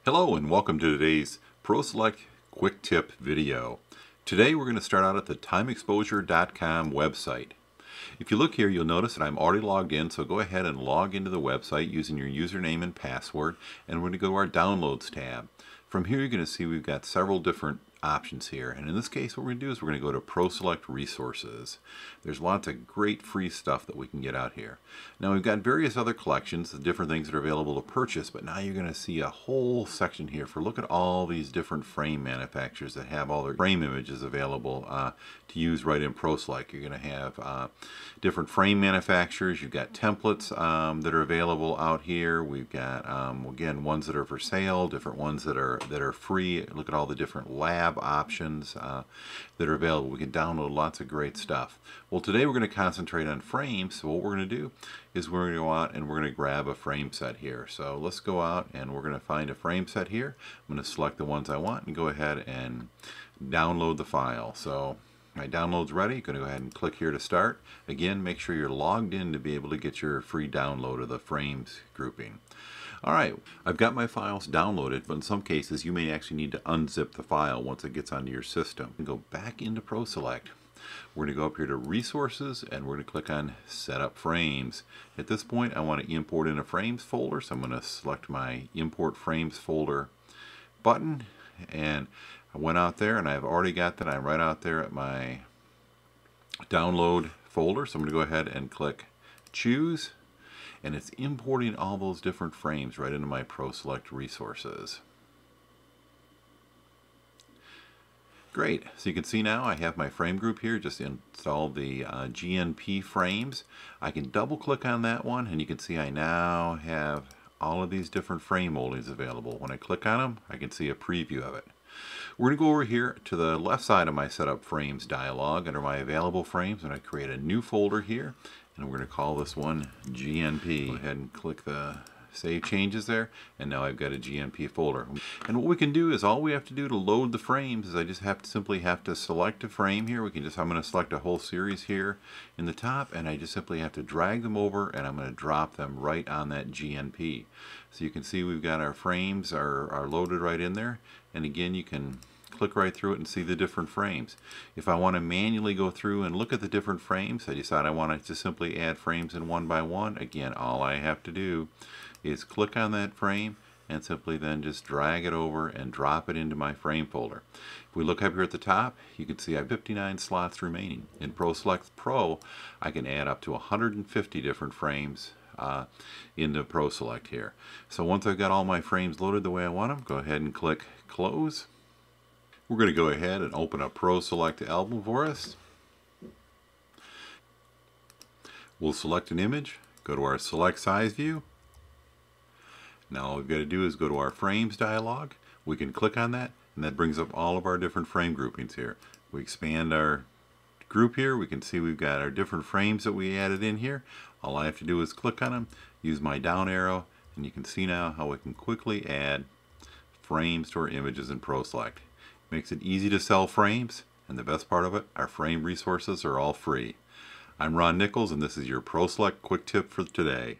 Hello and welcome to today's ProSelect quick tip video. Today we're going to start out at the timeexposure.com website. If you look here, you'll notice that I'm already logged in, so go ahead and log into the website using your username and password, and we're going to go to our Downloads tab. From here you're going to see we've got several different options here, and in this case what we're going to do is we're going to go to ProSelect Resources. There's lots of great free stuff that we can get out here. Now we've got various other collections, the different things that are available to purchase, but now you're going to see a whole section here for look at all these different frame manufacturers that have all their frame images available to use right in ProSelect. You're going to have different frame manufacturers. You've got templates that are available out here. We've got again ones that are for sale, different ones that are free. Look at all the different lab options that are available. We can download lots of great stuff. Well, today we're going to concentrate on frames, so what we're going to do is we're going to go out and we're going to grab a frame set here. So let's go out and we're going to find a frame set here. I'm going to select the ones I want and go ahead and download the file. So my download's ready. Going to go ahead and click here to start. Again, make sure you're logged in to be able to get your free download of the frames grouping. Alright, I've got my files downloaded, but in some cases you may actually need to unzip the file once it gets onto your system. And go back into ProSelect. We're going to go up here to Resources and we're going to click on Set Up Frames. At this point I want to import in a Frames folder, so I'm going to select my Import Frames folder button, and I went out there and I've already got that. I'm right out there at my download folder, so I'm going to go ahead and click Choose, and it's importing all those different frames right into my ProSelect Resources. Great, so you can see now I have my frame group here. Just installed the GNP frames. I can double click on that one and you can see I now have all of these different frame moldings available. When I click on them, I can see a preview of it. We're going to go over here to the left side of my Setup Frames dialog. Under my Available Frames, I'm going to create a new folder here, and we're going to call this one GNP. Go ahead and click the Save Changes there, and now I've got a GNP folder. And what we can do is all we have to do to load the frames is I just simply have to select a frame here. I'm going to select a whole series here in the top, and I just simply have to drag them over, and I'm going to drop them right on that GNP. So you can see we've got our frames are loaded right in there, and again you can click right through it and see the different frames. If I want to manually go through and look at the different frames, I decide I want to simply add frames in one by one. Again, all I have to do is click on that frame and simply then just drag it over and drop it into my frame folder. If we look up here at the top, you can see I have 59 slots remaining. In ProSelect Pro, I can add up to 150 different frames into ProSelect here. So once I've got all my frames loaded the way I want them, go ahead and click Close. We're going to go ahead and open up ProSelect album for us. We'll select an image, go to our Select Size view. Now all we've got to do is go to our Frames dialog. We can click on that, and that brings up all of our different frame groupings here. We expand our group here. We can see we've got our different frames that we added in here. All I have to do is click on them, use my down arrow, and you can see now how we can quickly add frames to our images in ProSelect. Makes it easy to sell frames, and the best part of it, our frame resources are all free. I'm Ron Nichols, and this is your ProSelect quick tip for today.